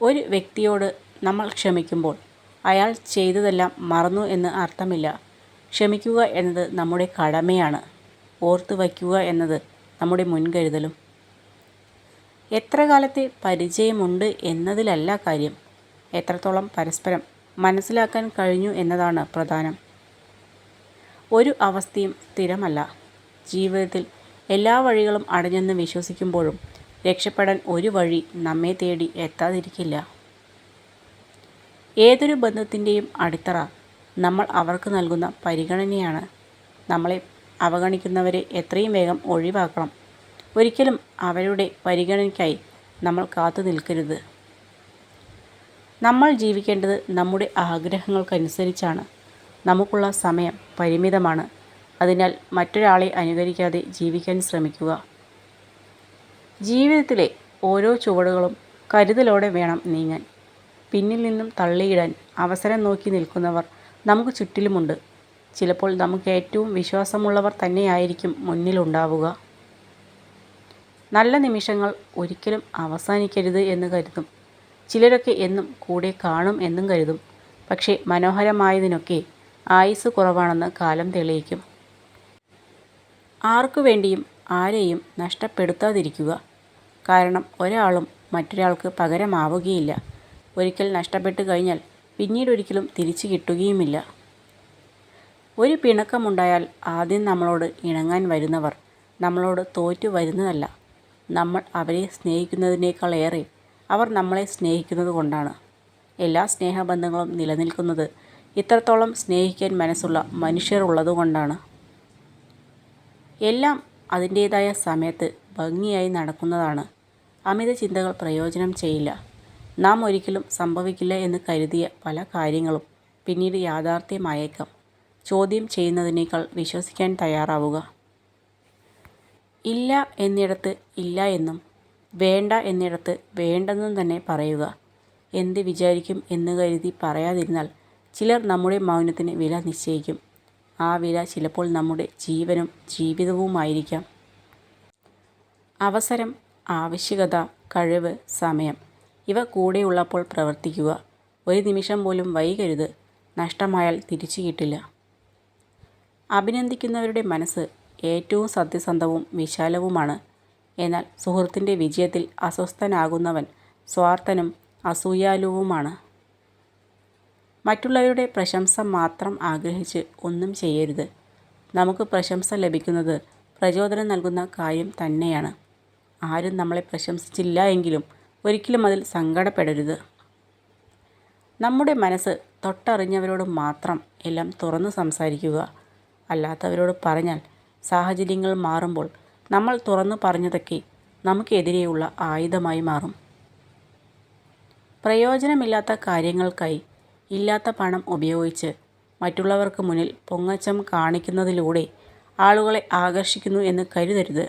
ഒരു വ്യക്തിയോട് നമ്മൾ ക്ഷമിക്കുമ്പോൾ അയാൾ ചെയ്തതെല്ലാം മറന്നു എന്ന് അർത്ഥമില്ല. ക്ഷമിക്കുക എന്നത് നമ്മുടെ കടമയാണ്. ഓർത്തു വയ്ക്കുക എന്നത് നമ്മുടെ മുൻകരുതലും. എത്ര കാലത്തെ പരിചയമുണ്ട് എന്നതിലല്ല കാര്യം, എത്രത്തോളം പരസ്പരം മനസ്സിലാക്കാൻ കഴിഞ്ഞു എന്നതാണ് പ്രധാനം. ഒരു അവസ്ഥയും സ്ഥിരമല്ല. ജീവിതത്തിൽ എല്ലാ വഴികളും അടഞ്ഞെന്ന് വിശ്വസിക്കുമ്പോഴും രക്ഷപ്പെടാൻ ഒരു വഴി നമ്മെ തേടി എത്താതിരിക്കില്ല. ഏതൊരു ബന്ധത്തിൻ്റെയും അടിത്തറ നമ്മൾ അവർക്ക് നൽകുന്ന പരിഗണനയാണ്. നമ്മളെ അവഗണിക്കുന്നവരെ എത്രയും വേഗം ഒഴിവാക്കണം. ഒരിക്കലും അവരുടെ പരിഗണനയ്ക്കായി നമ്മൾ കാത്തു നിൽക്കരുത്. നമ്മൾ ജീവിക്കേണ്ടത് നമ്മുടെ ആഗ്രഹങ്ങൾക്കനുസരിച്ചാണ്. നമുക്കുള്ള സമയം പരിമിതമാണ്. അതിനാൽ മറ്റൊരാളെ അനുകരിക്കാതെ ജീവിക്കാൻ ശ്രമിക്കുക. ജീവിതത്തിലെ ഓരോ ചുവടുകളും കരുതലോടെ വേണം നീങ്ങാൻ. പിന്നിൽ നിന്നും തള്ളിയിടാൻ അവസരം നോക്കി നിൽക്കുന്നവർ നമുക്ക് ചുറ്റിലുമുണ്ട്. ചിലപ്പോൾ നമുക്ക് ഏറ്റവും വിശ്വാസമുള്ളവർ തന്നെയായിരിക്കും മുന്നിലുണ്ടാവുക. നല്ല നിമിഷങ്ങൾ ഒരിക്കലും അവസാനിക്കരുത് എന്ന് കരുതും. ചിലരൊക്കെ എന്നും കൂടെ കാണും എന്നും കരുതും. പക്ഷേ മനോഹരമായതിനൊക്കെ ആയുസ് കുറവാണെന്ന് കാലം തെളിയിക്കും. ആർക്കു വേണ്ടിയും ആരെയും നഷ്ടപ്പെടുത്താതിരിക്കുക. കാരണം ഒരാളും മറ്റൊരാൾക്ക് പകരമാവുകയില്ല. ഒരിക്കൽ നഷ്ടപ്പെട്ടു കഴിഞ്ഞാൽ പിന്നീടൊരിക്കലും തിരിച്ചു കിട്ടുകയുമില്ല. ഒരു പിണക്കമുണ്ടായാൽ ആദ്യം നമ്മളോട് ഇണങ്ങാൻ വരുന്നവർ നമ്മളോട് തോറ്റു വരുന്നതല്ല, നമ്മൾ അവരെ സ്നേഹിക്കുന്നതിനേക്കാളേറെ അവർ നമ്മളെ സ്നേഹിക്കുന്നത് കൊണ്ടാണ്. എല്ലാ സ്നേഹബന്ധങ്ങളും നിലനിൽക്കുന്നത് ഇത്രത്തോളം സ്നേഹിക്കാൻ മനസ്സുള്ള മനുഷ്യർ ഉള്ളതുകൊണ്ടാണ്. എല്ലാം അതിൻ്റേതായ സമയത്ത് ഭംഗിയായി നടക്കുന്നതാണ്. അമിത ചിന്തകൾ പ്രയോജനം ചെയ്യില്ല. നാം ഒരിക്കലും സംഭവിക്കില്ല എന്ന് കരുതിയ പല കാര്യങ്ങളും പിന്നീട് യാഥാർത്ഥ്യമായേക്കാം. ചോദ്യം ചെയ്യുന്നതിനേക്കാൾ വിശ്വസിക്കാൻ തയ്യാറാവുക. ഇല്ല എന്നിടത്ത് ഇല്ല എന്നും വേണ്ട എന്നിടത്ത് വേണ്ടെന്നും തന്നെ പറയുക. എന്ത് വിചാരിക്കും എന്ന് കരുതി പറയാതിരുന്നാൽ ചിലർ നമ്മുടെ മൗനത്തിന് വില നിശ്ചയിക്കും. ആ വില ചിലപ്പോൾ നമ്മുടെ ജീവനും ജീവിതവുമായിരിക്കാം. അവസരം, ആവശ്യകത, കഴിവ്, സമയം ഇവ കൂടെയുള്ളപ്പോൾ പ്രവർത്തിക്കുക. ഒരു നിമിഷം പോലും വൈകരുത്. നഷ്ടമായാൽ തിരിച്ചു കിട്ടില്ല. അഭിനന്ദിക്കുന്നവരുടെ മനസ്സ് ഏറ്റവും സത്യസന്ധവും വിശാലവുമാണ്. എന്നാൽ സുഹൃത്തിൻ്റെ വിജയത്തിൽ അസ്വസ്ഥനാകുന്നവൻ സ്വാർത്ഥനും അസൂയാലുവുമാണ്. മറ്റുള്ളവരുടെ പ്രശംസ മാത്രം ആഗ്രഹിച്ച് ഒന്നും ചെയ്യരുത്. നമുക്ക് പ്രശംസ ലഭിക്കുന്നത് പ്രചോദനം നൽകുന്ന കാര്യം തന്നെയാണ്. ആരും നമ്മളെ പ്രശംസിച്ചില്ല എങ്കിലും ഒരിക്കലും അതിൽ സങ്കടപ്പെടരുത്. നമ്മുടെ മനസ്സ് തൊട്ടറിഞ്ഞവരോട് മാത്രം എല്ലാം തുറന്നു സംസാരിക്കുക. അല്ലാത്തവരോട് പറഞ്ഞാൽ സാഹചര്യങ്ങൾ മാറുമ്പോൾ നമ്മൾ തുറന്നു പറഞ്ഞതൊക്കെ നമുക്കെതിരെയുള്ള ആയുധമായി മാറും. പ്രയോജനമില്ലാത്ത കാര്യങ്ങൾക്കായി ഇല്ലാത്ത പണം ഉപയോഗിച്ച് മറ്റുള്ളവർക്ക് മുന്നിൽ പൊങ്ങച്ചം കാണിക്കുന്നതിലൂടെ ആളുകളെ ആകർഷിക്കുന്നു എന്ന് കരുതരുത്.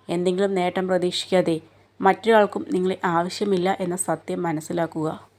എന്തെങ്കിലും നേട്ടം പ്രതീക്ഷിക്കാതെ മറ്റൊരാൾക്കും നിങ്ങളെ ആവശ്യമില്ല എന്ന സത്യം മനസ്സിലാക്കുക.